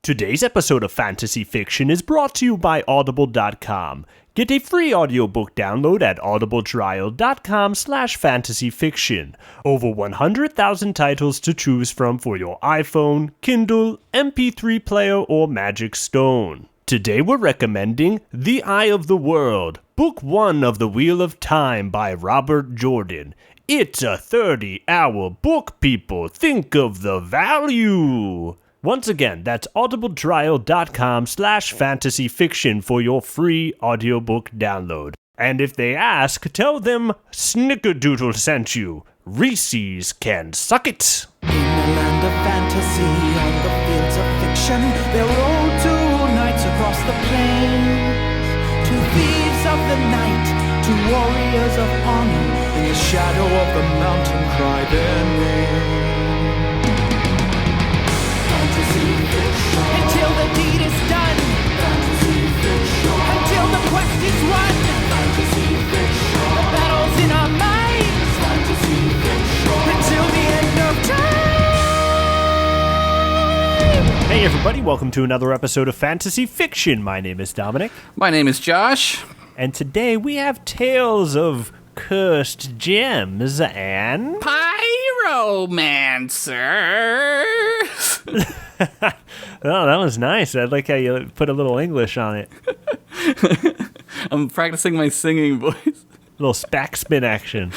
Today's episode of Fantasy Fiction is brought to you by Audible.com. Get a free audiobook download at audibletrial.com/fantasyfiction. Over 100,000 titles to choose from for your iPhone, Kindle, MP3 player, or Magic Stone. Today we're recommending The Eye of the World, Book 1 of The Wheel of Time by Robert Jordan. It's a 30-hour book, people. Think of the value. Once again, that's audibletrial.com/fantasyfiction for your free audiobook download. And if they ask, tell them Snickerdoodle sent you. Reese's can suck it. In the land of fantasy, on the fields of fiction, there roll two knights across the plains. Two thieves of the night, two warriors of honor, in the shadow of the mountain cry their name. Until the deed is done, until the quest is won, the battle's in our minds, until the end of time. Hey everybody, welcome to another episode of Fantasy Fiction. My name is Dominic. My name is Josh. And today we have tales of cursed gems and... Pyromancers. Oh, that was nice. I like how you put a little English on it. I'm practicing my singing voice. A little spack spin action.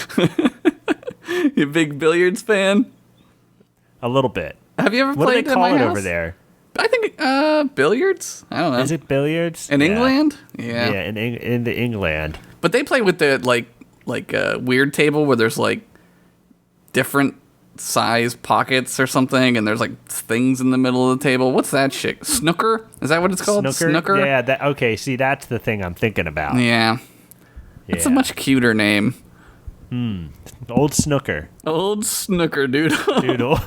You a big billiards fan? A little bit. Have you ever What do they played call at my it house? over there? I think billiards. I don't know. Is it billiards? In Yeah. England? Yeah. Yeah, in the England. But they play with the like weird table where there's like different size pockets or something, and there's like things in the middle of the table. What's that shit? Snooker? Is that what it's called? Snooker? Yeah. Okay. See, that's the thing I'm thinking about. Yeah. It's a much cuter name. Old snooker. Old snooker doodle. Doodle.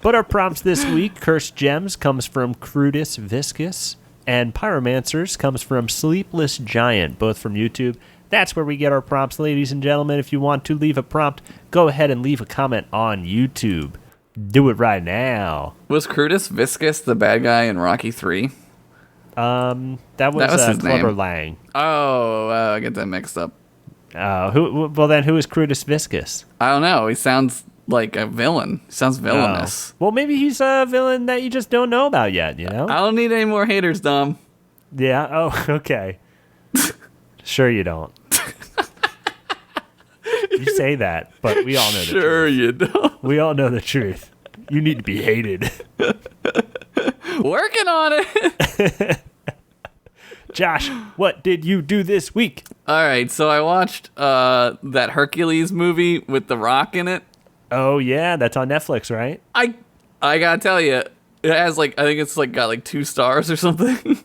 But our prompts this week: Cursed Gems comes from Crudus Viscus, and Pyromancers comes from Sleepless Giant, both from YouTube. That's where we get our prompts, ladies and gentlemen. If you want to leave a prompt, go ahead and leave a comment on YouTube. Do it right now. Was Crudus Viscus the bad guy in Rocky 3? That was his Clubber name. Lang. Oh, I get that mixed up. Well, then who is Crudus Viscus? I don't know. He sounds like a villain. He sounds villainous. Oh. Well, maybe he's a villain that you just don't know about yet, you know? I don't need any more haters, Dom. Yeah? Oh, okay. Sure you don't. You say that, but we all know the truth. Sure you don't. We all know the truth. You need to be hated. Working on it. Josh, what did you do this week? All right, so I watched that Hercules movie with The Rock in it. Oh, yeah, that's on Netflix, right? I gotta tell you, it has I think it's got 2 stars or something.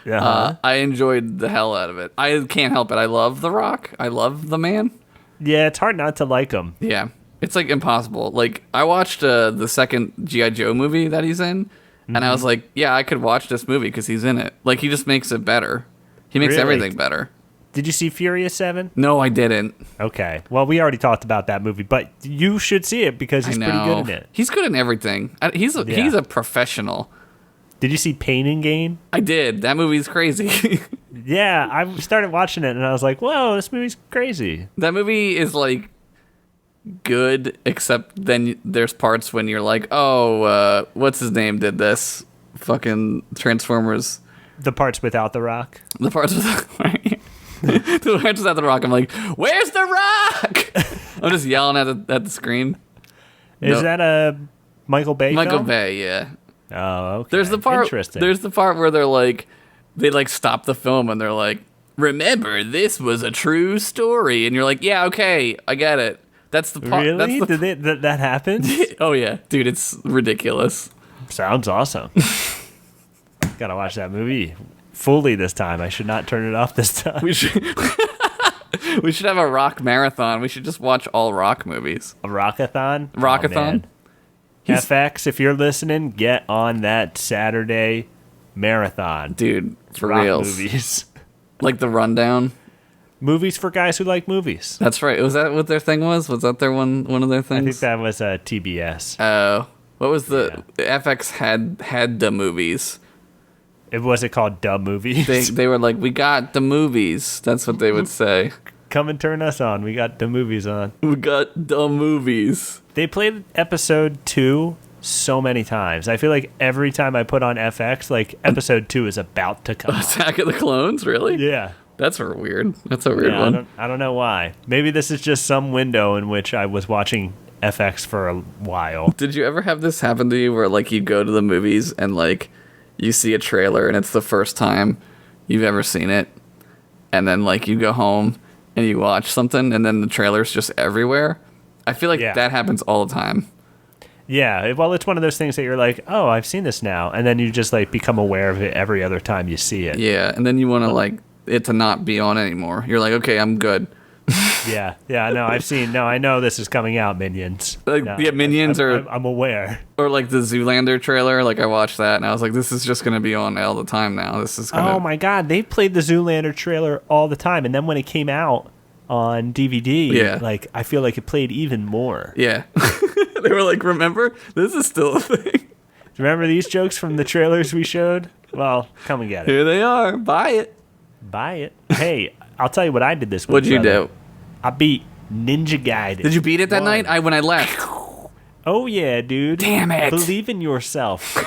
Uh-huh. I enjoyed the hell out of it. I can't help it. I love The Rock. I love the man. Yeah, it's hard not to like him. Yeah, it's impossible. I watched the second G.I. Joe movie that he's in, and I was like, yeah, I could watch this movie because he's in it. He just makes it better. He makes Really? everything better. Did you see Furious 7? No, I didn't. Okay. Well, we already talked about that movie, but you should see it because he's I pretty know. good in it. He's good in everything. He's a professional. Did you see Pain and Gain? I did. That movie's crazy. Yeah, I started watching it, and I was like, whoa, this movie's crazy. That movie is good, except then there's parts when you're like, oh, what's his name did this? Fucking Transformers. The parts without The Rock? The parts without the parts without the Rock. I'm like, where's the Rock? I'm just yelling at the screen. Is that a Michael Bay Michael film? Bay? Yeah. Oh, okay. There's the part. Interesting. There's the part where they stop the film and they're like, remember, this was a true story, and you're like, yeah, okay, I get it. That's the part. Really? That's that happened? Oh yeah, dude, it's ridiculous. Sounds awesome. Gotta watch that movie fully this time. I should not turn it off this time. We should have a Rock marathon. We should just watch all Rock movies. A Rockathon? Rockathon? Oh, man. FX, if you're listening, get on that Saturday marathon. Dude, for Rock reals. movies. Like the rundown. Movies for guys who like movies. That's right. Was that what their thing was? Was that their one of their I things? think that was TBS. Oh. What was the FX had the movies? Was it called Dumb Movies? They were like, we got the movies. That's what they would say. Come and turn us on. We got the movies on. We got the movies. They played episode 2 so many times. I feel like every time I put on FX, like episode 2 is about to come. Attack of the Clones, really? Yeah. That's weird. That's a weird one. I don't know why. Maybe this is just some window in which I was watching FX for a while. Did you ever have this happen to you where like you go to the movies and like you see a trailer and it's the first time you've ever seen it, and then like you go home and you watch something and then the trailer's just everywhere? I feel like that happens all the time. Yeah, well, it's one of those things that you're like, oh, I've seen this now, and then you just like become aware of it every other time you see it. Yeah, and then you want to like it to not be on anymore. You're like, okay, I'm good. Yeah, no, I know this is coming out, Minions. Like, No, Minions I'm aware. or like the Zoolander trailer. Like I watched that and I was like, this is just gonna be on all the time now. This is gonna... Oh my God, they played the Zoolander trailer all the time, and then when it came out on DVD, like I feel like it played even more. Yeah, they were like, remember, this is still a thing. Remember these jokes from the trailers we showed? Well, come and get it. Here they are. Buy it. Buy it. Hey, I'll tell you what I did this week. What'd you do? I beat Ninja Gaiden. Did you beat it that night? When I left. Oh yeah, dude. Damn it. Believe in yourself.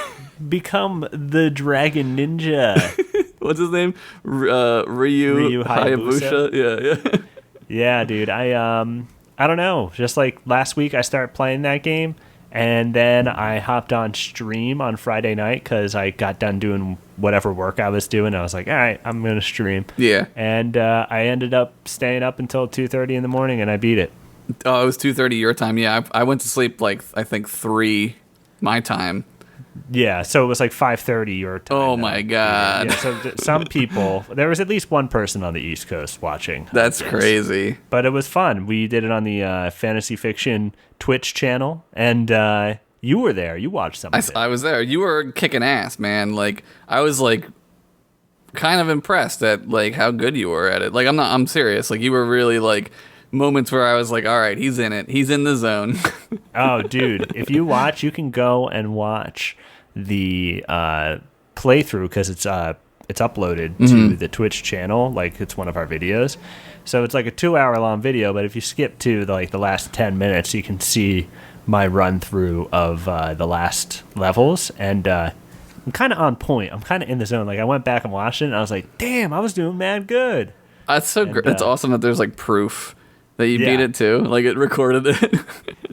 Become the Dragon Ninja. What's his name? Ryu Hayabusa. Yeah. Yeah, dude. I don't know. Just like last week, I started playing that game, and then I hopped on stream on Friday night because I got done doing whatever work I was doing. I was like, all right, I'm gonna stream. Yeah. And I ended up staying up until 2:30 in the morning, and I beat it. Oh, it was 2:30 your time. Yeah, I went to sleep like I think 3 my time. Yeah, so it was like 5:30 your time. Oh my God. Yeah, so some people, there was at least one person on the East Coast watching. That's crazy. But it was fun. We did it on the Fantasy Fiction Twitch channel, and you were there. You watched some of it. I was there. You were kicking ass, man. Like I was like kind of impressed at like how good you were at it. Like I'm serious. Like you were really like moments where I was like, all right, he's in it. He's in the zone. Oh, dude. If you watch, you can go and watch the playthrough because it's uploaded to the Twitch channel. Like it's one of our videos. So it's like a 2-hour long video, but if you skip to the last 10 minutes, you can see my run through of the last levels, and I'm kind of on point. I'm kind of in the zone. Like I went back and watched it, and I was like, damn, I was doing mad good. That's so great. It's awesome that there's like proof that you beat it too. Like it recorded it.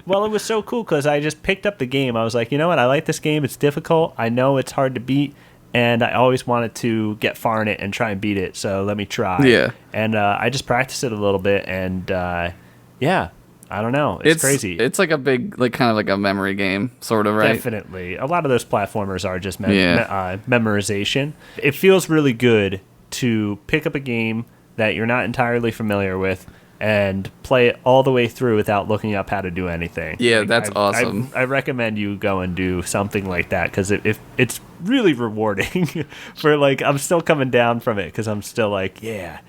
Well, it was so cool because I just picked up the game. I was like, you know what? I like this game. It's difficult. I know it's hard to beat, and I always wanted to get far in it and try and beat it. So let me try. Yeah. And I just practiced it a little bit, and yeah, I don't know. It's crazy. It's like a big, like kind of like a memory game, sort of, right? Definitely. A lot of those platformers are just memorization. It feels really good to pick up a game that you're not entirely familiar with and play it all the way through without looking up how to do anything. Yeah, that's awesome. I recommend you go and do something like that because it's really rewarding. For like, I'm still coming down from it because I'm still like, yeah,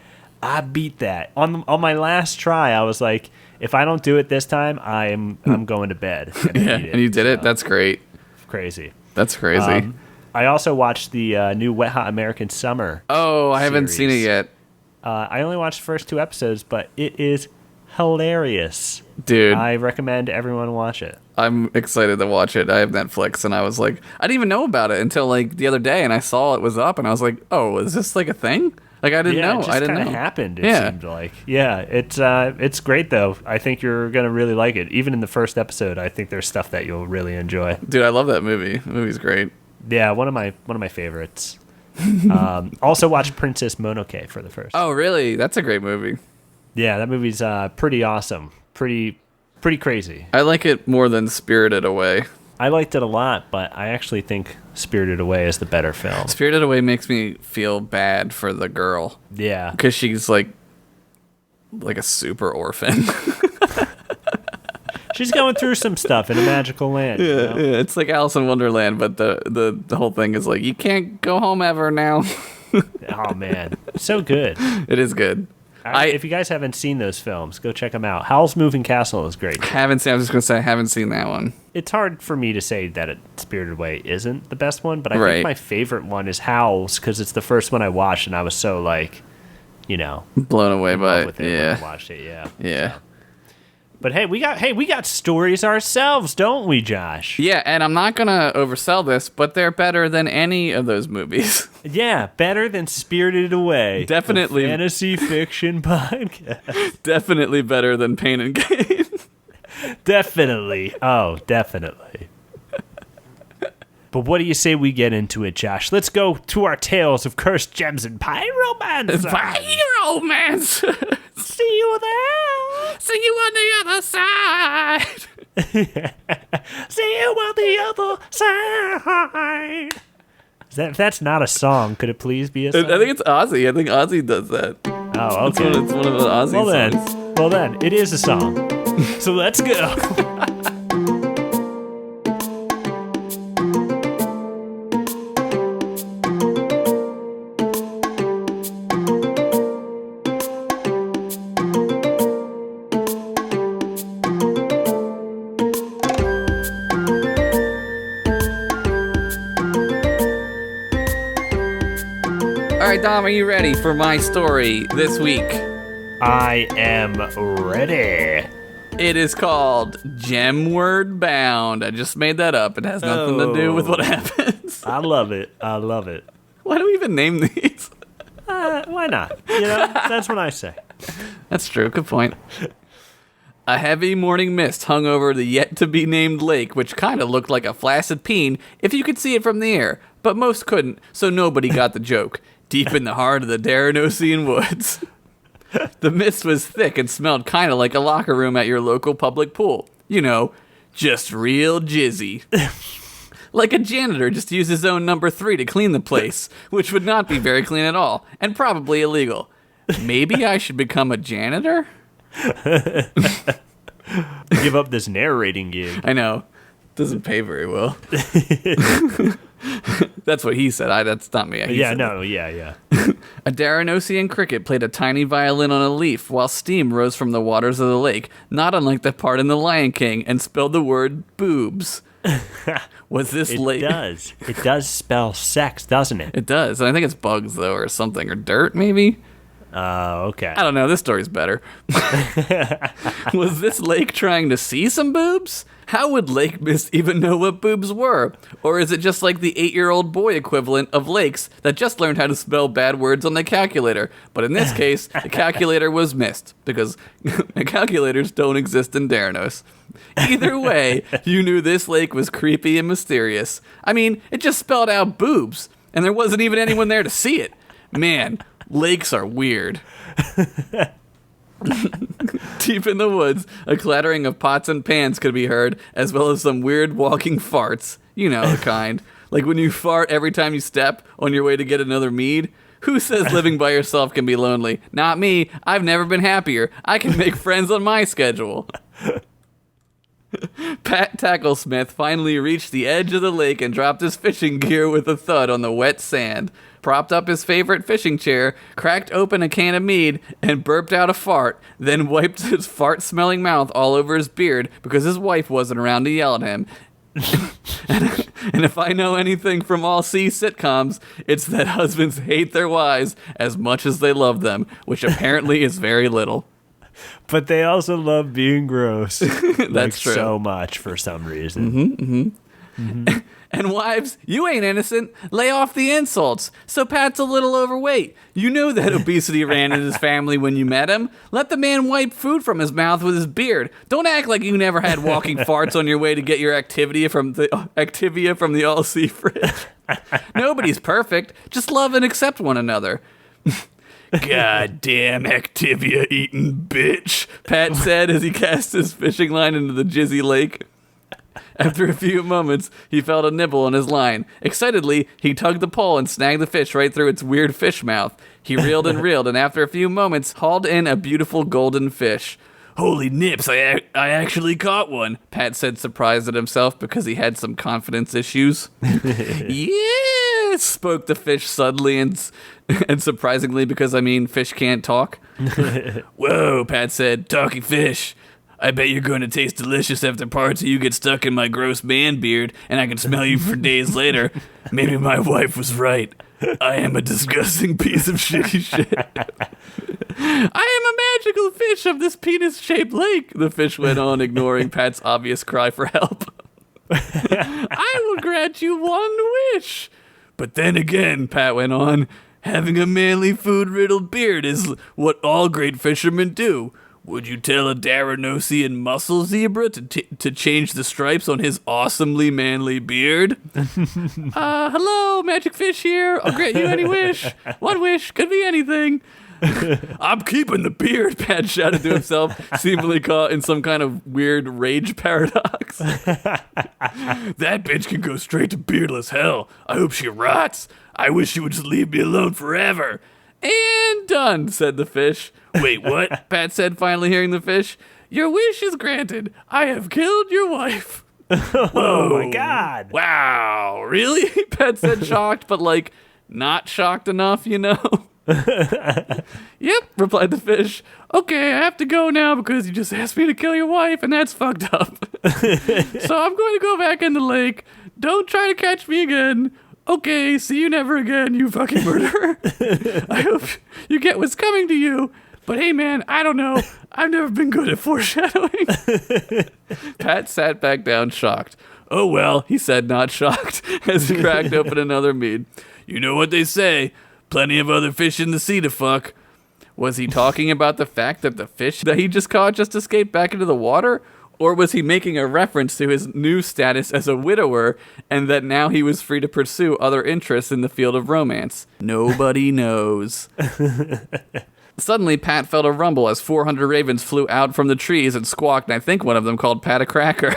I beat that. On my last try, I was like, if I don't do it this time, I'm going to bed. And you did it? That's great. Crazy. That's crazy. I also watched the new Wet Hot American Summer. Oh, I haven't seen it yet. I only watched the first 2 episodes, but it is hilarious. Dude. I recommend everyone watch it. I'm excited to watch it. I have Netflix, and I was like, I didn't even know about it until like the other day, and I saw it was up, and I was like, oh, is this like a thing? Like I didn't know. It I didn't know. It just happened. It seemed like. Yeah, it's great though. I think you're gonna really like it. Even in the first episode, I think there's stuff that you'll really enjoy. Dude, I love that movie. The movie's great. Yeah, one of my favorites. Also watched Princess Mononoke for the first. Oh, really? That's a great movie. Yeah, that movie's pretty awesome. Pretty crazy. I like it more than Spirited Away. I liked it a lot, but I actually think Spirited Away is the better film. Spirited Away makes me feel bad for the girl. Yeah. Because she's like a super orphan. She's going through some stuff in a magical land. Yeah, you know? yeah, it's like Alice in Wonderland, but the whole thing is like, you can't go home ever now. Oh, man. So good. It is good. If you guys haven't seen those films, go check them out. Howl's Moving Castle is great. I was just going to say, I haven't seen that one. it's hard for me to say that Spirited Away isn't the best one, but I Right. think my favorite one is Howl's because it's the first one I watched, and I was so like, blown away in by love it. with it when I watched it. Yeah. Yeah. So. But hey, we got stories ourselves, don't we, Josh? Yeah, and I'm not going to oversell this, but they're better than any of those movies. Yeah, better than Spirited Away. Definitely. The fantasy fiction podcast. Definitely better than Pain and Gain. Definitely. Oh, definitely. But what do you say we get into it, Josh? Let's go to our tales of cursed gems and pyromancers. Pyromancers! See you there. See you on the other side! See you on the other side. If that's not a song, could it please be a song? I think it's Ozzy. I think Ozzy does that. Oh, okay. It's one of the Ozzy songs. Well then, it is a song. So let's go. All right, Dom, are you ready for my story this week? I am ready. It is called Gemword Bound. I just made that up. It has nothing to do with what happens. I love it. I love it. Why do we even name these? Why not? That's what I say. That's true. Good point. A heavy morning mist hung over the yet-to-be-named lake, which kind of looked like a flaccid peen if you could see it from the air, but most couldn't, so nobody got the joke. Deep in the heart of the Daranosian woods. The mist was thick and smelled kind of like a locker room at your local public pool. Just real jizzy. Like a janitor just used his own number 3 to clean the place, which would not be very clean at all, and probably illegal. Maybe I should become a janitor? Give up this narrating gig. I know. Doesn't pay very well. That's what he said. That's not me. Yeah. A Daranosian cricket played a tiny violin on a leaf while steam rose from the waters of the lake, not unlike the part in The Lion King, and spelled the word boobs. Was this lake? It does spell sex, doesn't it? It does. And I think it's bugs, though, or something, or dirt, maybe? Okay. I don't know. This story's better. Was this lake trying to see some boobs? How would Lake Mist even know what boobs were? Or is it just like the 8-year-old boy equivalent of lakes that just learned how to spell bad words on the calculator? But in this case, the calculator was missed, because calculators don't exist in Daranos. Either way, you knew this lake was creepy and mysterious. I mean, it just spelled out boobs, and there wasn't even anyone there to see it. Man, lakes are weird. Deep in the woods, a clattering of pots and pans could be heard, as well as some weird walking farts. You know the kind. Like when you fart every time you step on your way to get another mead. Who says living by yourself can be lonely? Not me. I've never been happier. I can make friends on my schedule. Pat Tacklesmith finally reached the edge of the lake and dropped his fishing gear with a thud on the wet sand, propped up his favorite fishing chair, cracked open a can of mead, and burped out a fart, then wiped his fart-smelling mouth all over his beard because his wife wasn't around to yell at him. And if I know anything from all C sitcoms, it's that husbands hate their wives as much as they love them, which apparently is very little. But they also love being gross. That's true. So much for some reason. And wives, you ain't innocent. Lay off the insults. So Pat's a little overweight. You know that obesity ran in his family when you met him. Let the man wipe food from his mouth with his beard. Don't act like you never had walking farts on your way to get your Activia from the All-C fridge. Nobody's perfect. Just love and accept one another. Goddamn Activia eating bitch, Pat said as he cast his fishing line into the jizzy lake. After a few moments, he felt a nibble on his line. Excitedly, he tugged the pole and snagged the fish right through its weird fish mouth. He reeled and reeled, and after a few moments, hauled in a beautiful golden fish. Holy nips, I actually caught one, Pat said, surprised at himself because he had some confidence issues. Yes, spoke the fish suddenly and surprisingly because, fish can't talk. Whoa, Pat said, talking fish. I bet you're going to taste delicious after parts of you get stuck in my gross man beard, and I can smell you for days later. Maybe my wife was right. I am a disgusting piece of shitty shit. I am a magical fish of this penis-shaped lake, the fish went on, ignoring Pat's obvious cry for help. I will grant you one wish. But then again, Pat went on, having a manly food-riddled beard is what all great fishermen do. Would you tell a Daranosian muscle zebra to change the stripes on his awesomely manly beard? Hello, magic fish here. I'll grant you any wish. One wish, could be anything. I'm keeping the beard, Pat shouted to himself, seemingly caught in some kind of weird rage paradox. That bitch can go straight to beardless hell. I hope she rots. I wish she would just leave me alone forever. And done, said the fish. Wait, what? Pat said, finally hearing the fish. Your wish is granted. I have killed your wife. Oh my God. Wow, really? Pat said, shocked, but like not shocked enough, you know? Yep, replied the fish. Okay, I have to go now because you just asked me to kill your wife, and that's fucked up. So I'm going to go back in the lake. Don't try to catch me again. Okay, see you never again, you fucking murderer. I hope you get what's coming to you. But hey, man, I don't know. I've never been good at foreshadowing. Pat sat back down, shocked. Oh, well, he said, not shocked, as he cracked open another mead. You know what they say. Plenty of other fish in the sea to fuck. Was he talking about the fact that the fish that he just caught just escaped back into the water? Or was he making a reference to his new status as a widower and that now he was free to pursue other interests in the field of romance? Nobody knows. Suddenly, Pat felt a rumble as 400 ravens flew out from the trees and squawked, and I think one of them called Pat a cracker.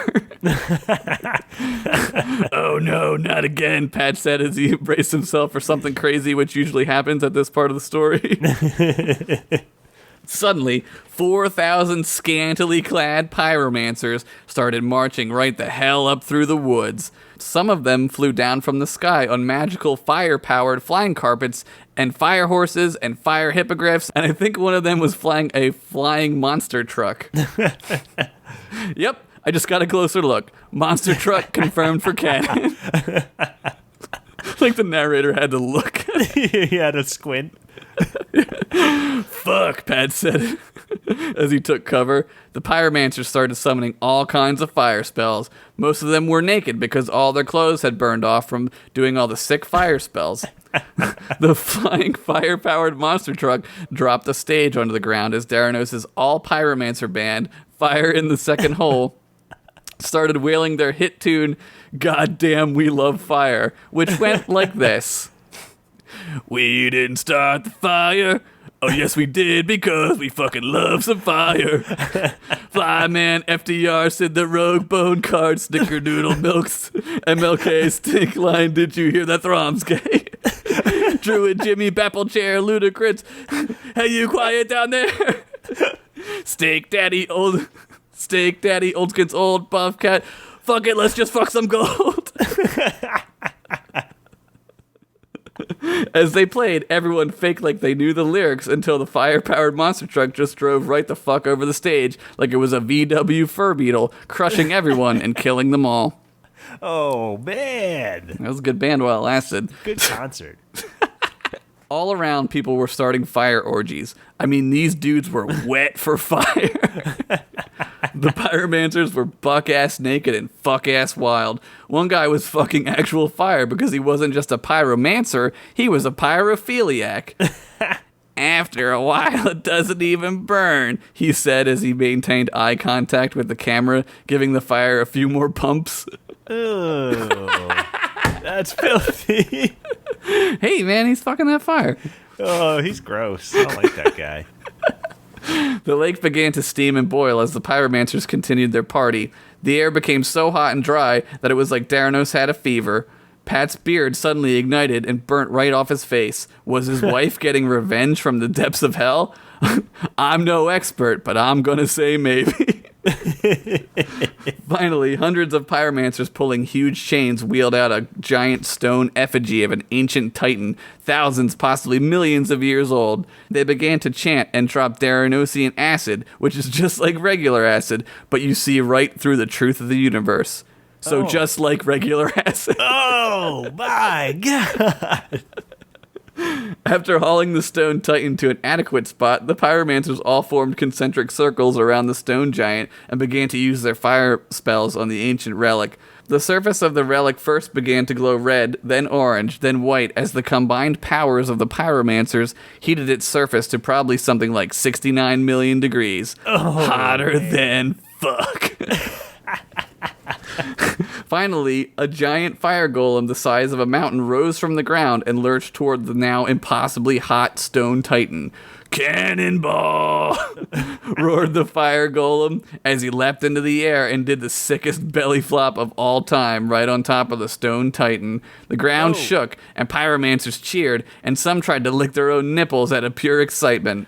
Oh no, not again, Pat said as he braced himself for something crazy, which usually happens at this part of the story. Suddenly, 4,000 scantily clad pyromancers started marching right the hell up through the woods. Some of them flew down from the sky on magical fire-powered flying carpets and fire horses and fire hippogriffs, and I think one of them was flying a flying monster truck. Yep, I just got a closer look. Monster truck confirmed for canon. Like the narrator had to look. He had a squint. Fuck, Pat said as he took cover. The pyromancers started summoning all kinds of fire spells. Most of them were naked because all their clothes had burned off from doing all the sick fire spells. The flying fire-powered monster truck dropped the stage onto the ground as Daranos' all pyromancer band, Fire in the Second Hole, started wailing their hit tune, Goddamn We Love Fire, which went like this. We didn't start the fire. Oh, yes, we did, because we fucking love some fire. Flyman, FDR, Sid the Rogue, Bone Card, Snickerdoodle, Milks, MLK, Stink Line, Did You Hear That Throm's Gay? Druid, Jimmy, Bapple Chair, Ludacris. Hey, you quiet down there? Steak Daddy, Old Skin's Old, Buff Cat. Fuck it, let's just fuck some gold. As they played, everyone faked like they knew the lyrics until the fire-powered monster truck just drove right the fuck over the stage like it was a VW fur beetle, crushing everyone and killing them all. Oh, man. That was a good band while it lasted. Good concert. All around, people were starting fire orgies. I mean, these dudes were wet for fire. The pyromancers were buck-ass naked and fuck-ass wild. One guy was fucking actual fire because he wasn't just a pyromancer, he was a pyrophiliac. After a while, it doesn't even burn, he said as he maintained eye contact with the camera, giving the fire a few more pumps. Oh, that's filthy. Hey, man, he's fucking that fire. Oh, he's gross. I don't like that guy. The lake began to steam and boil as the pyromancers continued their party. The air became so hot and dry that it was like Daranos had a fever. Pat's beard suddenly ignited and burnt right off his face. Was his wife getting revenge from the depths of hell? I'm no expert, but I'm gonna say maybe. Finally, hundreds of pyromancers pulling huge chains wheeled out a giant stone effigy of an ancient titan, thousands, possibly millions of years old. They began to chant and drop Daranosian acid, which is just like regular acid, but you see right through the truth of the universe. So just like regular acid. Oh, my God. After hauling the stone titan to an adequate spot, the pyromancers all formed concentric circles around the stone giant and began to use their fire spells on the ancient relic. The surface of the relic first began to glow red, then orange, then white, as the combined powers of the pyromancers heated its surface to probably something like 69 million degrees. Hotter than fuck. Finally, a giant fire golem the size of a mountain rose from the ground and lurched toward the now impossibly hot stone titan. Cannonball! roared the fire golem as he leapt into the air and did the sickest belly flop of all time right on top of the stone titan. The ground shook, and pyromancers cheered, and some tried to lick their own nipples out of pure excitement.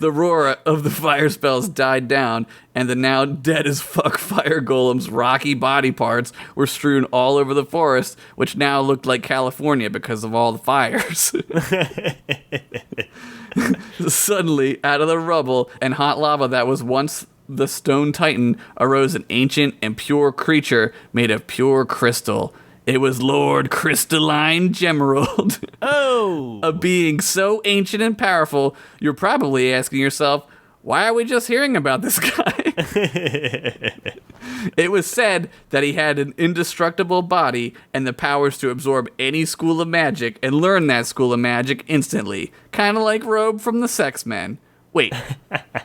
The roar of the fire spells died down, and the now dead-as-fuck fire golem's rocky body parts were strewn all over the forest, which now looked like California because of all the fires. Suddenly, out of the rubble and hot lava that was once the stone titan, arose an ancient and pure creature made of pure crystal. It was Lord Crystalline Gemerald. Oh! A being so ancient and powerful, you're probably asking yourself, why are we just hearing about this guy? It was said that he had an indestructible body and the powers to absorb any school of magic and learn that school of magic instantly. Kind of like Robe from the Sex-Men. Wait,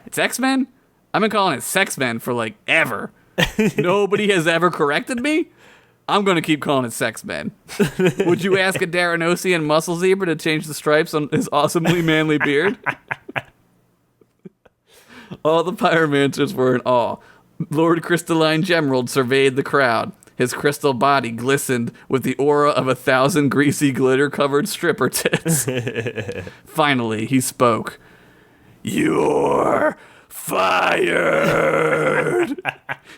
it's X-Men? I've been calling it Sex-Men for like ever. Nobody has ever corrected me? I'm going to keep calling it Sex-Men. Would you ask a Daranosian muscle zebra to change the stripes on his awesomely manly beard? All the pyromancers were in awe. Lord Crystalline Gemerald surveyed the crowd. His crystal body glistened with the aura of 1,000 greasy, glitter-covered stripper tits. Finally, he spoke. You're fired!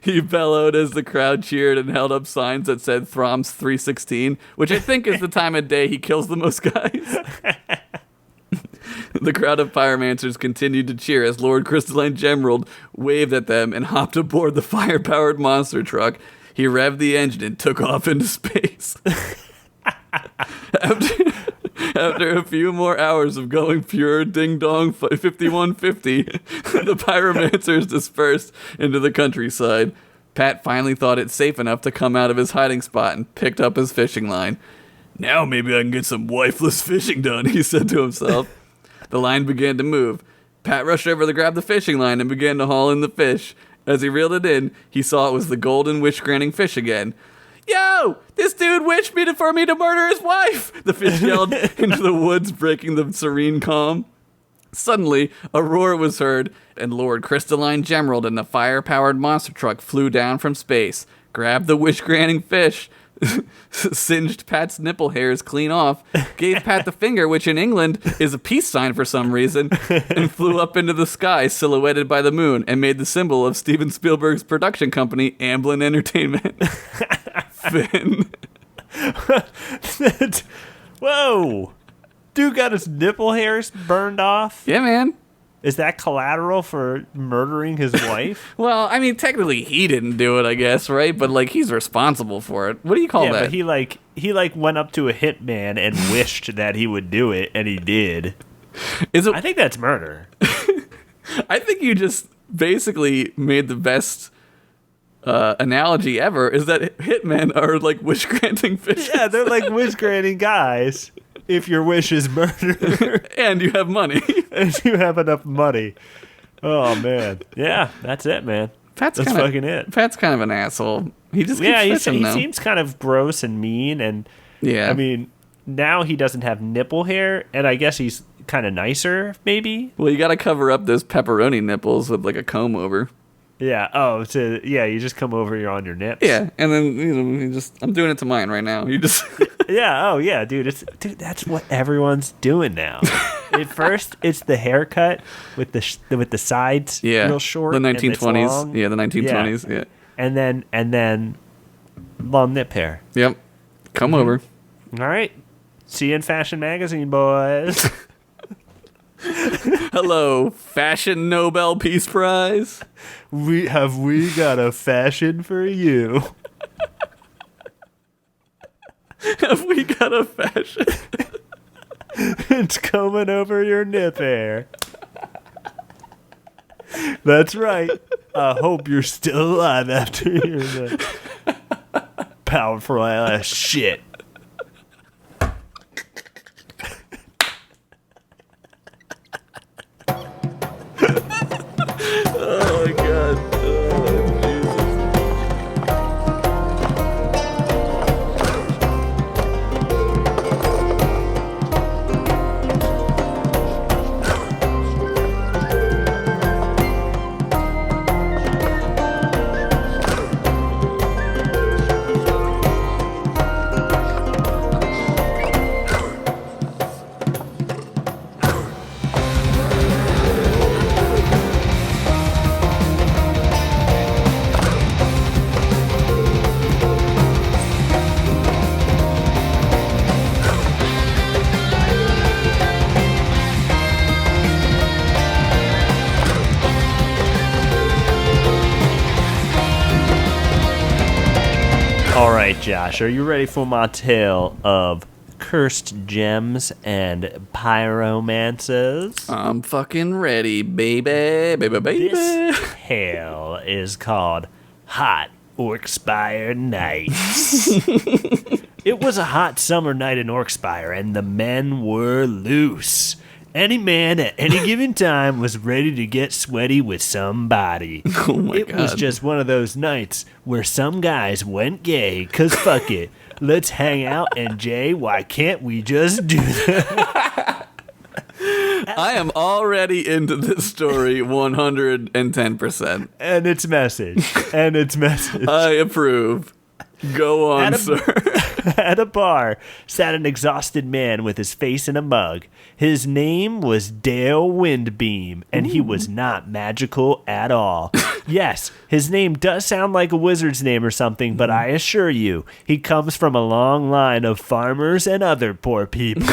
He bellowed as the crowd cheered and held up signs that said Throms 316, which I think is the time of day he kills the most guys. The crowd of pyromancers continued to cheer as Lord Crystalline Gemerald waved at them and hopped aboard the fire-powered monster truck. He revved the engine and took off into space. After a few more hours of going pure ding-dong 5150, the pyromancers dispersed into the countryside. Pat finally thought it safe enough to come out of his hiding spot and picked up his fishing line. Now maybe I can get some wifeless fishing done, he said to himself. The line began to move. Pat rushed over to grab the fishing line and began to haul in the fish. As he reeled it in, he saw it was the golden wish-granting fish again. Yo, this dude wished for me to murder his wife, the fish yelled into the woods, breaking the serene calm. Suddenly, a roar was heard, and Lord Crystalline Gemerald and the fire-powered monster truck flew down from space, grabbed the wish-granting fish, singed Pat's nipple hairs clean off, gave Pat the finger, which in England is a peace sign for some reason, and flew up into the sky silhouetted by the moon and made the symbol of Steven Spielberg's production company, Amblin Entertainment. Finn. Whoa! Dude got his nipple hairs burned off? Yeah, man. Is that collateral for murdering his wife? Well, I mean, technically he didn't do it, I guess, right? But, like, he's responsible for it. What do you call that? But he went up to a hitman and wished that he would do it, and he did. I think that's murder. I think you just basically made the best analogy ever, is that hitmen are like wish-granting fishes. Yeah, they're like wish-granting guys. If your wish is murder. And you have money. And you have enough money. Oh, man. Yeah, that's it, man. That's fucking it. Pat's kind of an asshole. He just keeps fishing, he seems kind of gross and mean. And yeah, I mean, now he doesn't have nipple hair, and I guess he's kind of nicer, maybe. Well, you got to cover up those pepperoni nipples with like a comb over. Yeah. Oh, you just come over. You're on your nips. Yeah, and then I'm doing it to mine right now. You just. Yeah. Oh, yeah, dude. That's what everyone's doing now. At first, it's the haircut with the sides real short. The 1920s. Yeah, the 1920s. Yeah. and then long nip hair. Yep. Come over. All right. See you in Fashion Magazine, boys. Hello, Fashion Nobel Peace Prize. we got a fashion for you. Have we got a fashion? It's coming over your nip hair. That's right. I hope you're still alive after hearing that powerful ass shit. Oh my god. Oh, Jesus. All right, Josh, are you ready for my tale of cursed gems and pyromancers? I'm fucking ready, baby. Baby. This tale is called Hot Orkspire Nights. It was a hot summer night in Orkspire, and the men were loose. Any man at any given time was ready to get sweaty with somebody. Oh my It was God. just one of those nights where some guys went gay, 'cause fuck it. Let's hang out, and Jay, why can't we just do that? I am already into this story 110%. And its message. I approve. Go on, Adam- sir. At a bar sat an exhausted man with his face in a mug. His name was Dale Windbeam, and he was not magical at all. Yes, his name does sound like a wizard's name or something, but I assure you, he comes from a long line of farmers and other poor people.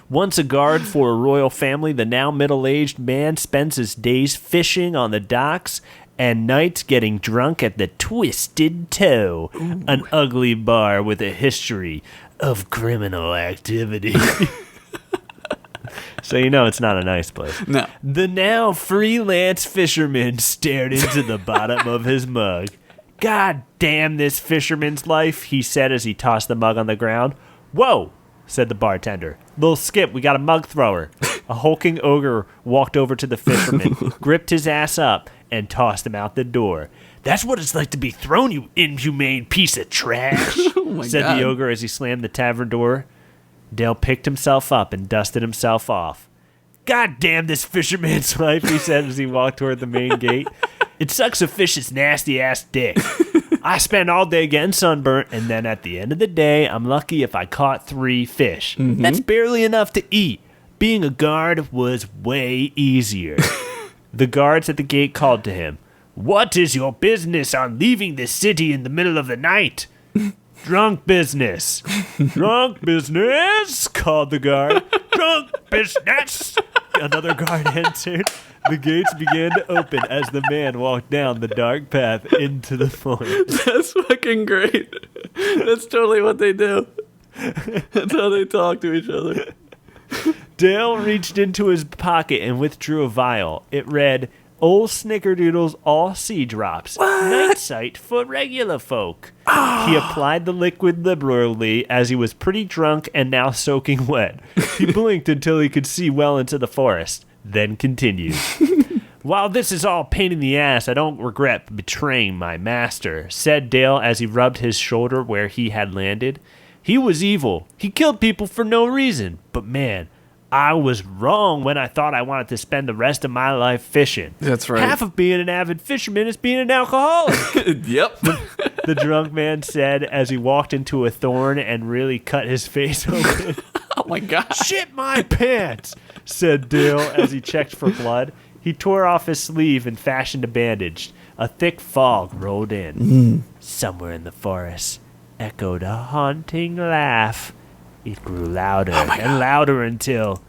Once a guard for a royal family, the now middle-aged man spends his days fishing on the docks and nights getting drunk at the Twisted Toe, an ugly bar with a history of criminal activity. So you know it's not a nice place. No. The now freelance fisherman stared into the bottom of his mug. God damn this fisherman's life, he said as he tossed the mug on the ground. Whoa, said the bartender. Little Skip, we got a mug thrower. A hulking ogre walked over to the fisherman, gripped his ass up, and tossed him out the door. That's what it's like to be thrown, you inhumane piece of trash, said God. the ogre as he slammed the tavern door. Dale picked himself up and dusted himself off. God damn this fisherman's life, he said as he walked toward the main gate. It sucks a fish's nasty-ass dick. I spend all day getting sunburnt, and then at the end of the day, I'm lucky if I caught 3 fish. That's barely enough to eat. Being a guard was way easier. The guards at the gate called to him. What is your business on leaving the city in the middle of the night? Drunk business. Drunk business, called the guard. Drunk business. Another guard answered. The gates began to open as the man walked down the dark path into the forest. That's fucking great. That's totally what they do. That's how they talk to each other. Dale reached into his pocket and withdrew a vial. It read, Old Snickerdoodles All Sea Drops. Night sight for regular folk. He applied the liquid liberally as he was pretty drunk and now soaking wet. He blinked until he could see well into the forest, then continued. While this is all pain in the ass, I don't regret betraying my master, said Dale as he rubbed his shoulder where he had landed. He was evil. He killed people for no reason. But man, I was wrong when I thought I wanted to spend the rest of my life fishing. That's right. Half of being an avid fisherman is being an alcoholic, Yep. the drunk man said as he walked into a thorn and really cut his face open. Oh my god. Shit my pants, said Dale as he checked for blood. He tore off his sleeve and fashioned a bandage. A thick fog rolled in. Somewhere in the forest echoed a haunting laugh. It grew louder and louder until...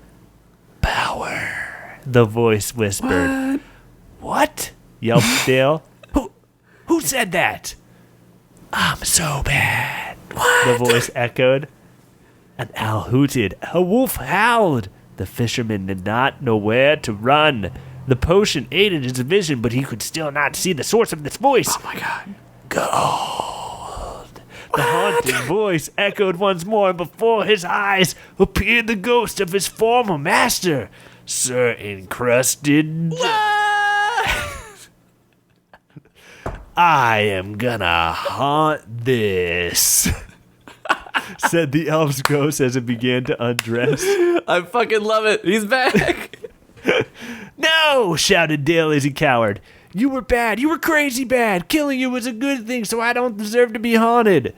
Power, the voice whispered. What? Yelped Dale. Who said that? I'm so bad. What? The voice echoed. An owl hooted. A wolf howled. The fisherman did not know where to run. The potion aided his vision, but he could still not see the source of this voice. Oh my god. Gold. The haunting voice echoed once more, and before his eyes appeared the ghost of his former master, Sir Encrusted. I am gonna haunt this, said the elf's ghost as it began to undress. I fucking love it. He's back. No, shouted Dale as he cowered. You were bad. You were crazy bad. Killing you was a good thing, so I don't deserve to be haunted.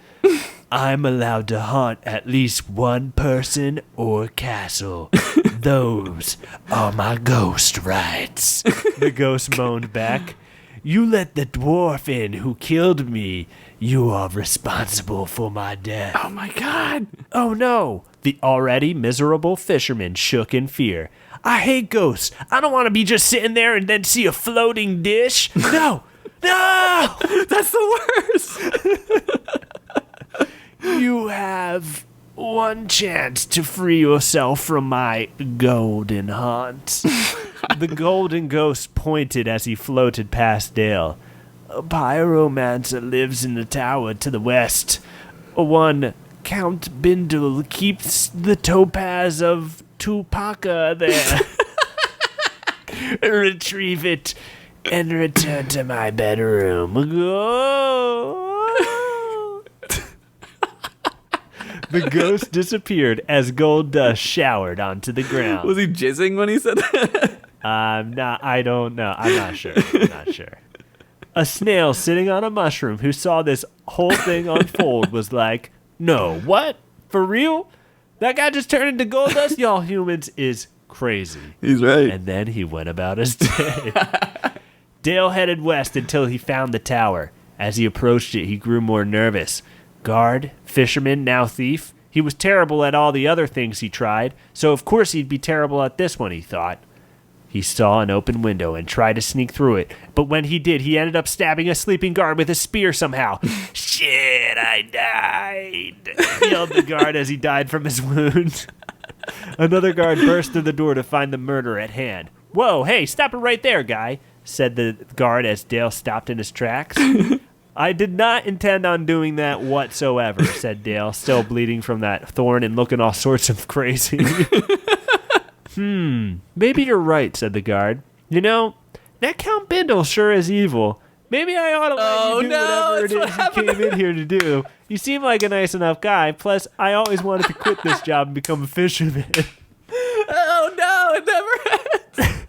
I'm allowed to haunt at least one person or castle. Those are my ghost rights. The ghost moaned back. You let the dwarf in who killed me. You are responsible for my death. Oh my god. Oh no. The already miserable fisherman shook in fear. I hate ghosts. I don't want to be just sitting there and then see a floating dish. No. No. That's the worst. You have one chance to free yourself from my golden haunt. The golden ghost pointed as he floated past Dale. A pyromancer lives in the tower to the west. One Count Bindle keeps the topaz of Tupaka there. Retrieve it and return to my bedroom. Go. The ghost disappeared as gold dust showered onto the ground. Was he jizzing when he said that? I don't know. I'm not sure. A snail sitting on a mushroom who saw this whole thing unfold was like, no, what? For real? That guy just turned into gold dust? Y'all humans is crazy. He's right. And then he went about his day. Dale headed west until he found the tower. As he approached it, he grew more nervous. Guard, fisherman, now thief. He was terrible at all the other things he tried, so of course he'd be terrible at this one, he thought. He saw an open window and tried to sneak through it, but when he did, he ended up stabbing a sleeping guard with a spear somehow. Shit, I died, yelled the guard as he died from his wound. Another guard burst through the door to find the murderer at hand. Whoa, hey, stop it right there, guy, said the guard as Dale stopped in his tracks. I did not intend on doing that whatsoever, said Dale, still bleeding from that thorn and looking all sorts of crazy. Maybe you're right, said the guard. You know, that Count Bindle sure is evil. Maybe I ought to let you do whatever it is you came in here to do. You seem like a nice enough guy. Plus, I always wanted to quit this job and become a fisherman. Oh, no, it never ends.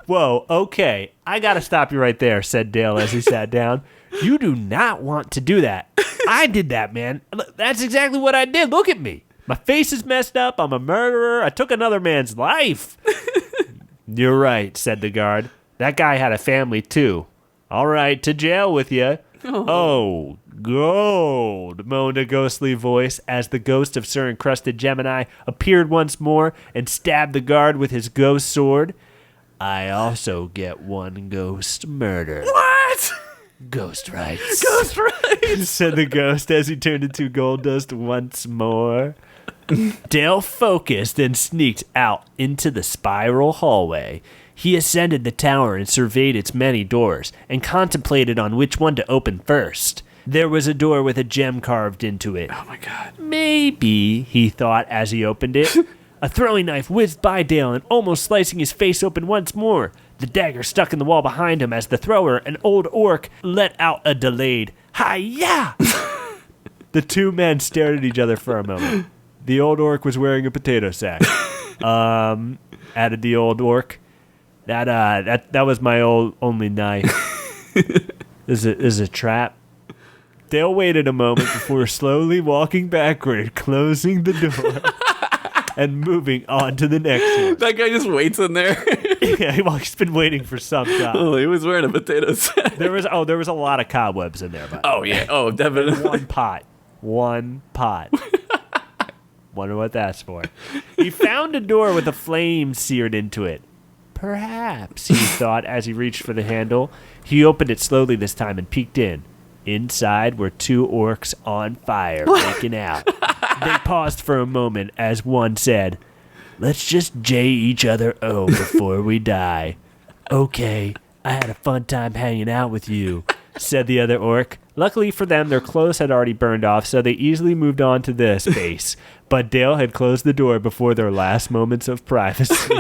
Whoa, okay. I gotta stop you right there, said Dale as he sat down. You do not want to do that. I did that, man. That's exactly what I did. Look at me. My face is messed up. I'm a murderer. I took another man's life. You're right, said the guard. That guy had a family, too. All right, to jail with you. Oh, gold, moaned a ghostly voice as the ghost of Sir Encrusted Gemini appeared once more and stabbed the guard with his ghost sword. I also get one ghost murder. What? Ghost rights. Ghost rights, said the ghost as he turned into gold dust once more. Dale focused and sneaked out into the spiral hallway. He ascended the tower and surveyed its many doors and contemplated on which one to open first. There was a door with a gem carved into it. Oh my god. Maybe, he thought as he opened it. A throwing knife whizzed by Dale and almost slicing his face open once more. The dagger stuck in the wall behind him as the thrower, an old orc, let out a delayed hi-ya! The two men stared at each other for a moment. The old orc was wearing a potato sack. Added the old orc. That was my only knife. This is a trap. Dale waited a moment before slowly walking backward, closing the door, and moving on to the next one. That guy just waits in there. Yeah, well, he's been waiting for some time. Oh, he was wearing a potato sack. There was a lot of cobwebs in there. Oh, yeah. Oh, definitely. One pot. Wonder what that's for. He found a door with a flame seared into it. Perhaps, he thought as he reached for the handle. He opened it slowly this time and peeked in. Inside were 2 orcs on fire, making out. They paused for a moment as one said, "Let's just jay each other before we die." "Okay, I had a fun time hanging out with you," said the other orc. Luckily for them, their clothes had already burned off, so they easily moved on to this base. But Dale had closed the door before their last moments of privacy.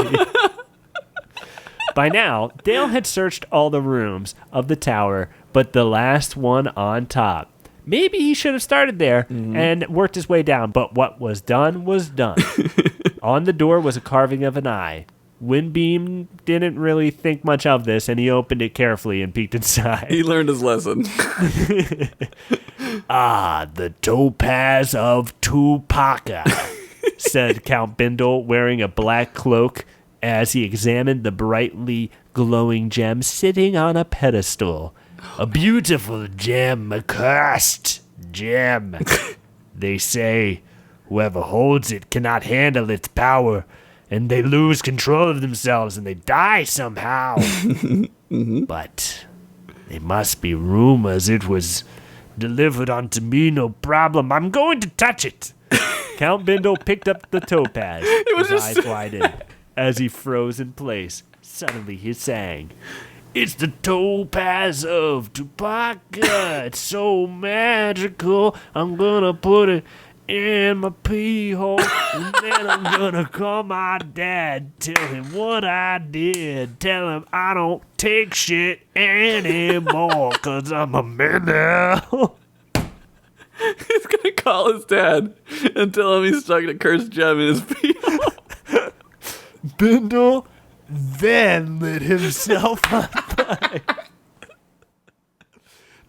By now, Dale had searched all the rooms of the tower, but the last one on top. Maybe he should have started there and worked his way down, but what was done was done. On the door was a carving of an eye. Windbeam didn't really think much of this, and he opened it carefully and peeked inside. He learned his lesson. "Ah, the topaz of Tupaka," said Count Bindle, wearing a black cloak as he examined the brightly glowing gem sitting on a pedestal. "A beautiful gem, a cursed gem. They say whoever holds it cannot handle its power, and they lose control of themselves and they die somehow. But they must be rumors. It was delivered unto me, no problem. I'm going to touch it." Count Bindle picked up the topaz, his eyes widened as he froze in place. Suddenly he sang, "It's the topaz of Tupaka. It's so magical. I'm gonna put it in my pee hole, and then I'm gonna call my dad, tell him what I did, tell him I don't take shit anymore, 'cause I'm a man now." He's going to call his dad and tell him he's stuck in a cursed gem in his pee. Bindle then lit himself on fire.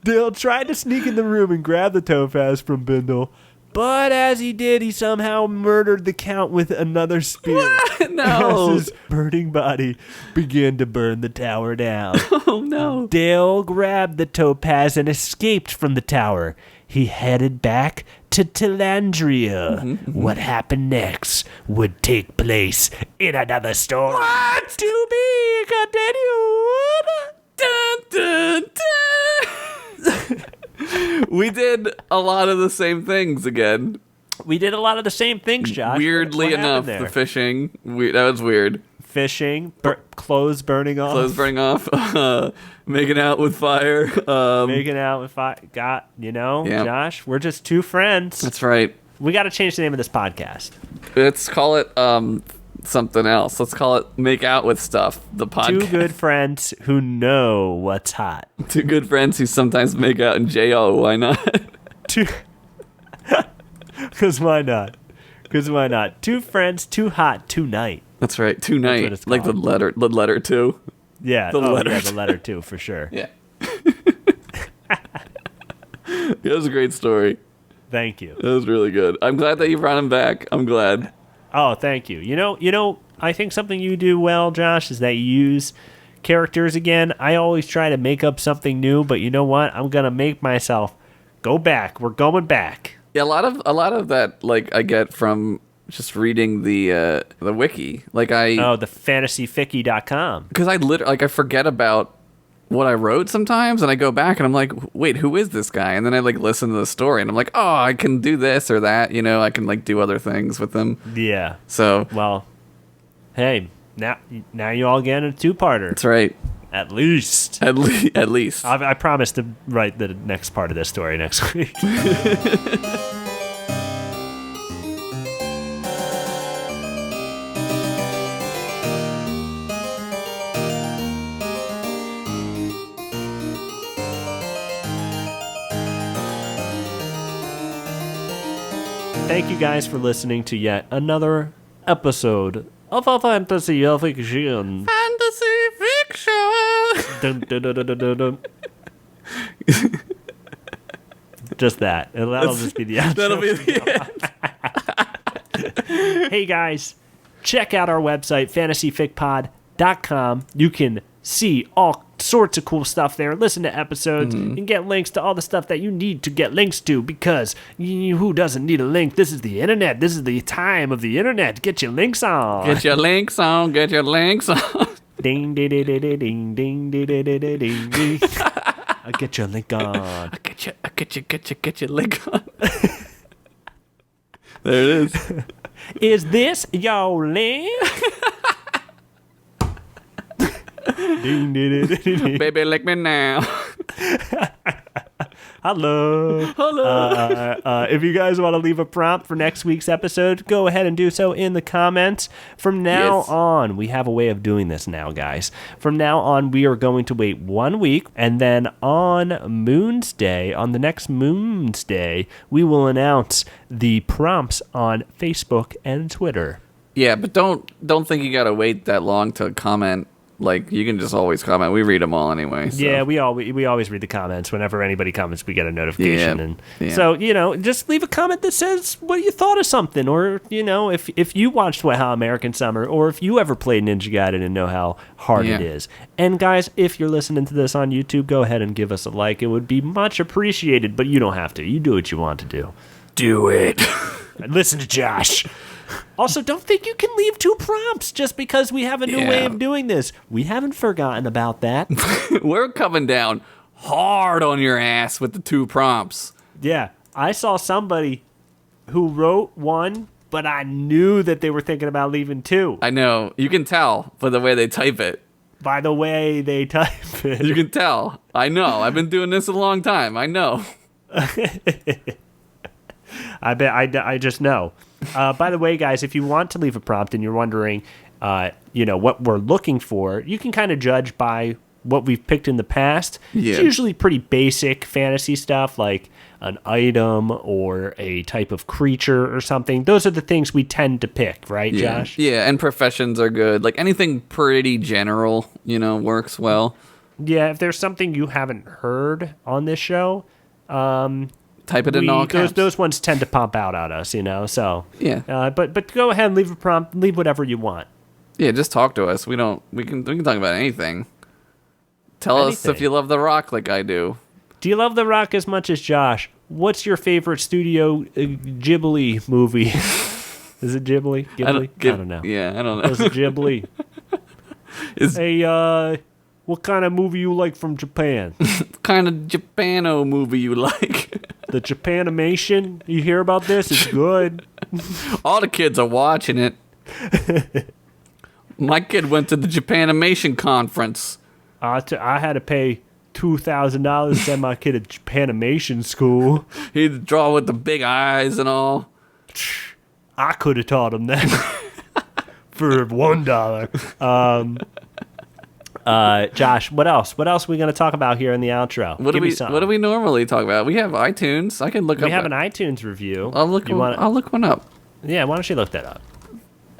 Dale tried to sneak in the room and grab the topaz from Bindle, but as he did, he somehow murdered the Count with another spear. What? No. As his burning body began to burn the tower down. Oh, no. Dale grabbed the topaz and escaped from the tower. He headed back to Tilandria. What happened next would take place in another story. What? To be continued. Dun, dun, dun. We did a lot of the same things again. We did a lot of the same things, Josh. Weirdly What happened enough, there? the fishing, that was weird. Fishing, clothes burning off. Clothes burning off, making out with fire. Making out with fire. Yeah. Josh, we're just two friends. That's right. We got to change the name of this podcast. Let's call it something else. Let's call it Make Out With Stuff, the podcast. Two good friends who know what's hot. Two good friends who sometimes make out in J.O. Why not? Because why not? Two friends, too hot, tonight. That's right. Tonight. That's what it's like the called. letter two. Yeah. The letter. Yeah, the letter too, for sure. Yeah. That was a great story. Thank you. That was really good. I'm glad that you brought him back. I'm glad. Oh, thank you. You know, I think something you do well, Josh, is that you use characters again. I always try to make up something new, but you know what? I'm gonna make myself go back. We're going back. Yeah, a lot of that, like, I get from just reading the wiki. Like the fantasyficky.com. Because I forget about what I wrote sometimes, and I go back and I'm like, wait, who is this guy? And then I like listen to the story and I'm like, oh, I can do this or that, I can like do other things with them. Yeah. So well, hey, now you all get a two-parter. That's right. At least. At least. I promise to write the next part of this story next week. Thank you guys for listening to yet another episode of a fantasy fiction. Fantasy fiction. Dun, dun, dun, dun, dun, dun. Just that. That'll just be the outro. That'll be the end. Hey guys, check out our website, fantasyficpod.com. patreon.com. You can see all sorts of cool stuff there, listen to episodes, and get links to all the stuff that you need to get links to, because who doesn't need a link? This is the internet. This is the time of the internet. Get your links on. Get your links on. Get your links on. Ding, ding, ding, ding, ding, ding, ding, ding, ding, ding, ding. I'll get your link on. I get your link on. There it is. Is this your link? Ding, ding, ding, ding, ding. Baby, lick me now. Hello. If you guys want to leave a prompt for next week's episode, go ahead and do so in the comments. From now on, we have a way of doing this now, guys. From now on, we are going to wait 1 week, and then on Moon's Day, on the next Moon's Day, we will announce the prompts on Facebook and Twitter. Yeah, but don't think you gotta wait that long to comment. Like, you can just always comment. We read them all anyway. So. Yeah, we always read the comments. Whenever anybody comments, we get a notification. Yeah. So, just leave a comment that says what you thought of something. Or, if you watched Wet Hot American Summer, or if you ever played Ninja Gaiden and know how hard it is. And, guys, if you're listening to this on YouTube, go ahead and give us a like. It would be much appreciated, but you don't have to. You do what you want to do. Do it. Listen to Josh. Also, don't think you can leave 2 prompts just because we have a new way of doing this. We haven't forgotten about that. We're coming down hard on your ass with the 2 prompts. Yeah, I saw somebody who wrote 1, but I knew that they were thinking about leaving 2. I know. You can tell by the way they type it. By the way they type it. You can tell. I know. I've been doing this a long time. I know. I bet. I just know. By the way, guys, if you want to leave a prompt and you're wondering, what we're looking for, you can kind of judge by what we've picked in the past. Yeah. It's usually pretty basic fantasy stuff, like an item or a type of creature or something. Those are the things we tend to pick, right, Josh? Yeah, and professions are good. Like, anything pretty general, works well. Yeah, if there's something you haven't heard on this show, type it in all caps. Those ones tend to pop out at us, So yeah. But go ahead and leave a prompt. Leave whatever you want. Yeah, just talk to us. We can talk about anything. Tell us if you love The Rock like I do. Do you love The Rock as much as Josh? What's your favorite Studio Ghibli movie? Is it Ghibli? I don't know. Yeah, I don't know. Is it Ghibli? Hey, what kind of movie you like from Japan? What kind of Japano movie you like? The Japanimation? You hear about this? It's good. All the kids are watching it. My kid went to the Japanimation conference. I had to pay $2,000 to send my kid to Japanimation school. He'd draw with the big eyes and all. I could have taught him that for $1. Josh, what else? What else are we going to talk about here in the outro? What do we normally talk about? We have iTunes. I can look up. We have an iTunes review. I'll look one up. Yeah, why don't you look that up?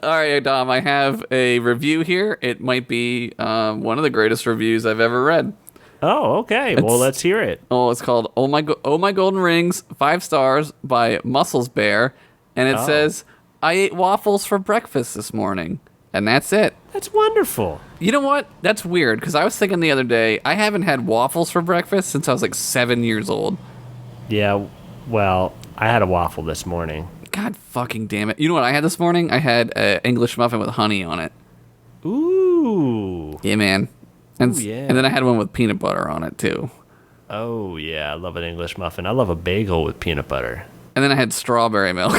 All right, Dom, I have a review here. It might be one of the greatest reviews I've ever read. Oh, okay. Well, let's hear it. Oh, it's called Oh My Golden Rings, 5 stars by Muscles Bear, and it says, I ate waffles for breakfast this morning, and that's it. That's wonderful. You know what? That's weird, because I was thinking the other day, I haven't had waffles for breakfast since I was like 7 years old. Yeah, well, I had a waffle this morning. God fucking damn it. You know what I had this morning? I had an English muffin with honey on it. Ooh. Yeah, man. And, Ooh, yeah. And then I had one with peanut butter on it, too. Oh, yeah. I love an English muffin. I love a bagel with peanut butter. And then I had strawberry milk.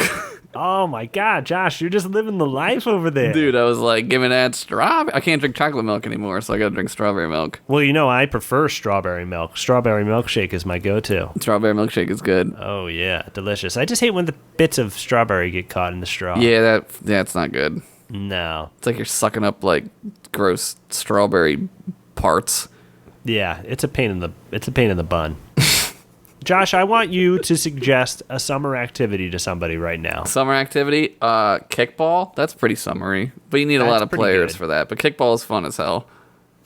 Oh, my God, Josh. You're just living the life over there. Dude, I was like, give me that strawberry. I can't drink chocolate milk anymore, so I gotta drink strawberry milk. Well, I prefer strawberry milk. Strawberry milkshake is my go-to. Strawberry milkshake is good. Oh, yeah. Delicious. I just hate when the bits of strawberry get caught in the straw. Yeah, that's not good. No. It's like you're sucking up, like, gross strawberry parts. Yeah, it's a pain in the bun. Josh, I want you to suggest a summer activity to somebody right now. Summer activity? Kickball? That's pretty summery. But you need a lot of players for that. But kickball is fun as hell.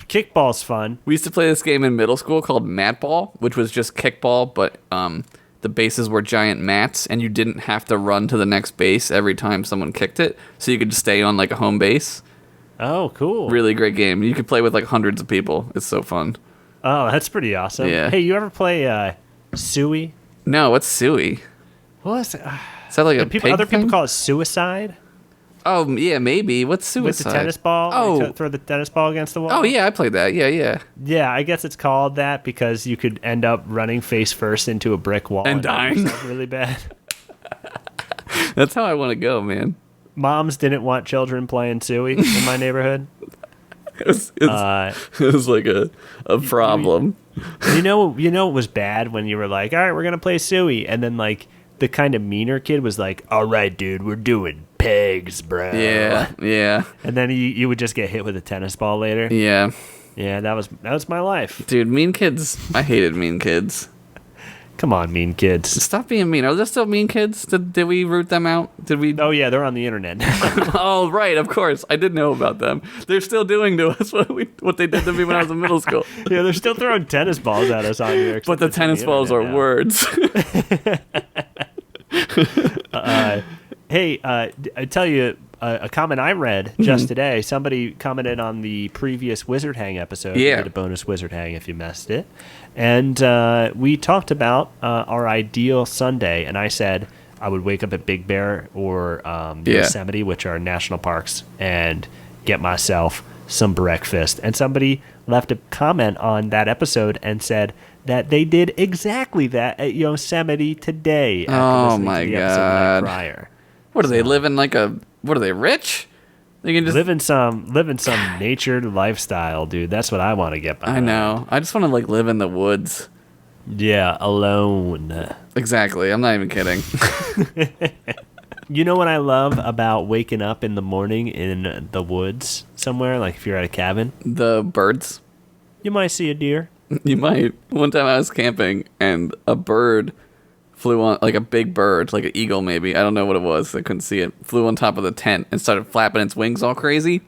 Kickball's fun. We used to play this game in middle school called mat ball, which was just kickball, but the bases were giant mats, and you didn't have to run to the next base every time someone kicked it, so you could just stay on like a home base. Oh, cool. Really great game. You could play with like hundreds of people. It's so fun. Oh, that's pretty awesome. Yeah. Hey, you ever play Suey? No, what's Suey? What was it? Is that like a People, pig other people thing? call it suicide. Oh, yeah, maybe. What's Suicide? With the tennis ball? Oh. Like, throw the tennis ball against the wall? Oh, yeah, I played that. Yeah. Yeah, I guess it's called that because you could end up running face first into a brick wall And dying. yourself really bad. That's how I want to go, man. Moms didn't want children playing Suey in my neighborhood. It was like a problem. You know it was bad when you were like, all right, we're going to play Suey. And then, like, the kind of meaner kid was like, all right, dude, we're doing pegs, bro. Yeah. And then you would just get hit with a tennis ball later. Yeah. Yeah, that was my life. Dude, mean kids. I hated mean kids. Come on, mean kids. Stop being mean. Are there still mean kids? Did we root them out? Did we? Oh, yeah, they're on the internet. Oh, right, of course. I did know about them. They're still doing to us what they did to me when I was in middle school. Yeah, they're still throwing tennis balls at us on here. But the tennis balls are words. Hey, I tell you a comment I read just today. Somebody commented on the previous Wizard Hang episode. Yeah. We did a bonus Wizard Hang if you missed it. And we talked about our ideal Sunday. And I said I would wake up at Big Bear or Yosemite, which are national parks, and get myself some breakfast. And somebody left a comment on that episode and said that they did exactly that at Yosemite today. After listening my to the episode the night God. prior. What do they live in what are they, rich? They can just Living some natured lifestyle, dude. That's what I want to get behind. I know. I just want to like live in the woods. Yeah, alone. Exactly. I'm not even kidding. You know what I love about waking up in the morning in the woods somewhere, like if you're at a cabin? The birds. You might see a deer. You might. One time I was camping and a bird flew on, like a big bird, like an eagle maybe. I don't know what it was. I couldn't see it. Flew on top of the tent and started flapping its wings all crazy.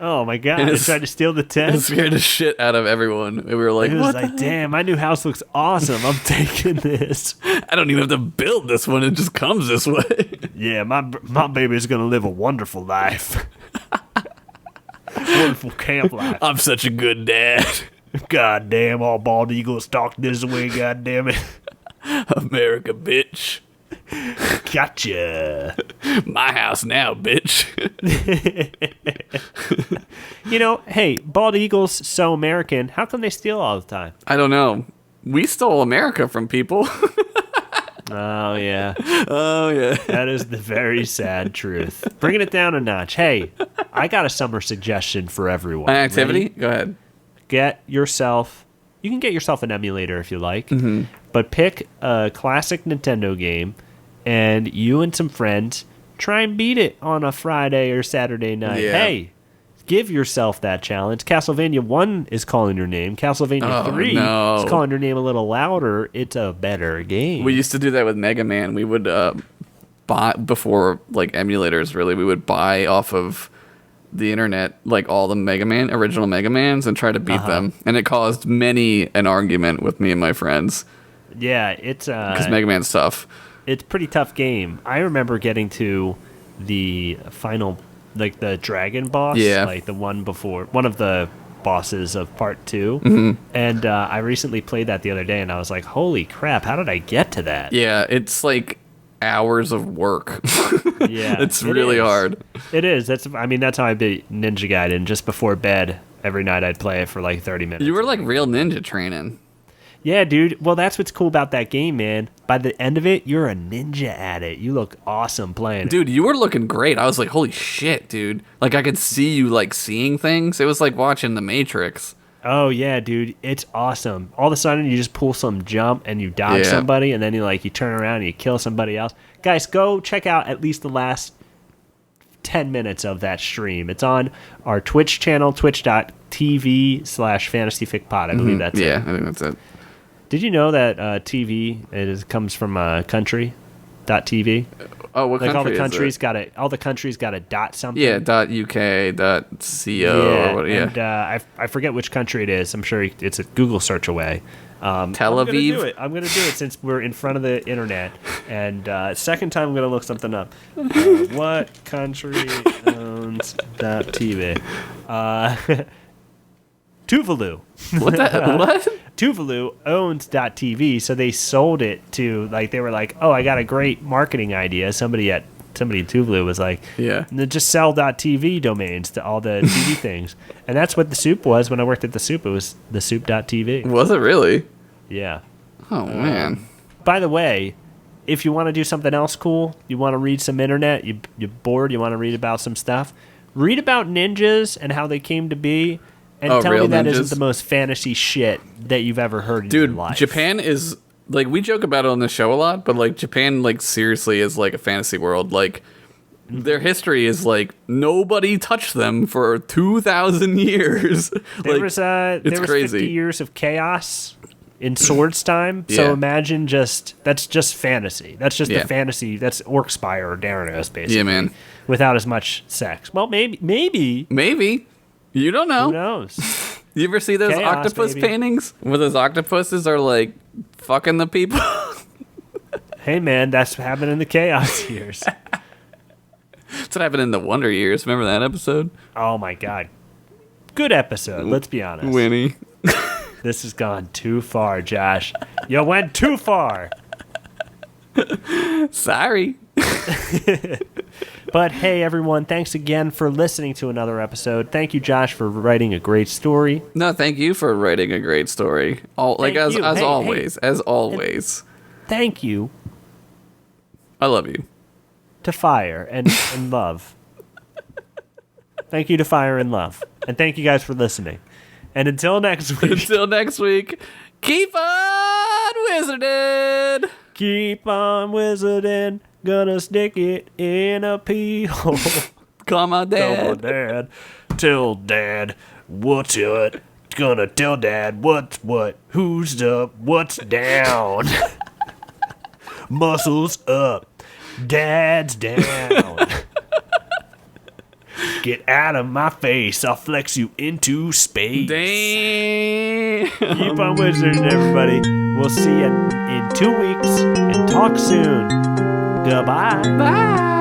Oh my god! It tried to steal the It tent. scared the shit out of everyone. And we were like, It was what? like, damn, my new house looks awesome. I'm taking this. I don't even have to build this one. It just comes this way. Yeah, my baby's gonna live a wonderful life. Wonderful camp life. I'm such a good dad. God damn, all bald eagles talk this way, god damn it. America, bitch. Gotcha. My house now, bitch. You know, hey, bald eagles so American. How come they steal all the time? I don't know. We stole America from people. Oh, yeah. Oh, yeah. That is the very sad truth. Bringing it down a notch. Hey, I got a summer suggestion for everyone. An activity? Ready? Go ahead. You can get yourself an emulator if you like, but pick a classic Nintendo game and you and some friends try and beat it on a Friday or Saturday night. Yeah. Hey, give yourself that challenge. Castlevania 1 is calling your name. Castlevania 3 is calling your name a little louder. It's a better game. We used to do that with Mega Man. We would buy, before like emulators really, we would buy off of the internet like all the original Mega Mans and try to beat them. And it caused many an argument with me and my friends. Yeah, it's Because Mega Man's tough. It's a pretty tough game. I remember getting to the final, like the dragon boss, like the one before, one of the bosses of part 2. And I recently played that the other day, and I was like, holy crap, how did I get to that? Yeah, it's like hours of work. Yeah, it's really hard. It is. That's how I beat Ninja Gaiden. Just before bed, every night I'd play it for like 30 minutes. You were like real ninja training. Yeah, dude. Well, that's what's cool about that game, man. By the end of it, you're a ninja at it. You look awesome playing it. Dude, you were looking great. I was like, holy shit, dude. Like, I could see you, like, seeing things. It was like watching The Matrix. Oh, yeah, dude. It's awesome. All of a sudden, you just pull some jump and you dodge somebody, and then you turn around and you kill somebody else. Guys, go check out at least the last 10 minutes of that stream. It's on our Twitch channel, twitch.tv/fantasyficpod. I believe that's it. Yeah, I think that's it. Did you know that TV comes from country.tv? Oh, what like country all the countries got a dot something. Yeah, .uk, .co, or what? Yeah. And I forget which country it is. I'm sure it's a Google search away. Tel I'm gonna Aviv. do it. I'm gonna do it since we're in front of the internet. And second time, I'm gonna look something up. What country owns .tv? Tuvalu. What? Tuvalu owns .tv, so they sold it to they were like, oh, I got a great marketing idea. Somebody in Tuvalu was like, Yeah. just sell .tv domains to all the TV things, and that's what the Soup was when I worked at the Soup. It was the Soup.tv. Was it really? Yeah. Oh man. By the way, if you want to do something else cool, you want to read some internet, you're bored, you want to read about some stuff, read about ninjas and how they came to be. And tell me that ninjas? isn't the most fantasy shit that you've ever heard in your life. Japan is we joke about it on the show a lot, but Japan seriously is a fantasy world. Their history is nobody touched them for 2,000 years. There was crazy. 50 years of chaos in Swords time. So Yeah. imagine that's just fantasy. That's just the fantasy. That's Orcspire or Daranos, basically. Yeah, man. Without as much sex. Well, maybe. You don't know. Who knows? You ever see those Chaos, octopus baby. paintings where those octopuses are fucking the people? Hey, man, that's what happened in the chaos years. That's what happened in the Wonder Years. Remember that episode? Oh, my God. Good episode, let's be honest. Winnie. This has gone too far, Josh. You went too far. Sorry. But hey, everyone, thanks again for listening to another episode. Thank you, Josh, for writing a great story. No, thank you for writing a great story. As you. always. As always. Thank you I love you. to Fire and Love. Thank you to Fire and Love. And thank you guys for listening. And until next week. Until next week, keep on wizarding. Keep on wizarding. Gonna stick it in a pee hole. Come on, Tell my Dad. dad. Tell dad. What's it? Gonna tell dad what's what. Who's up? What's down? Muscles up. Dad's down. Get out of my face. I'll flex you into space. Damn. Keep on wizarding, everybody. We'll see you in 2 weeks and talk soon. Goodbye. Bye.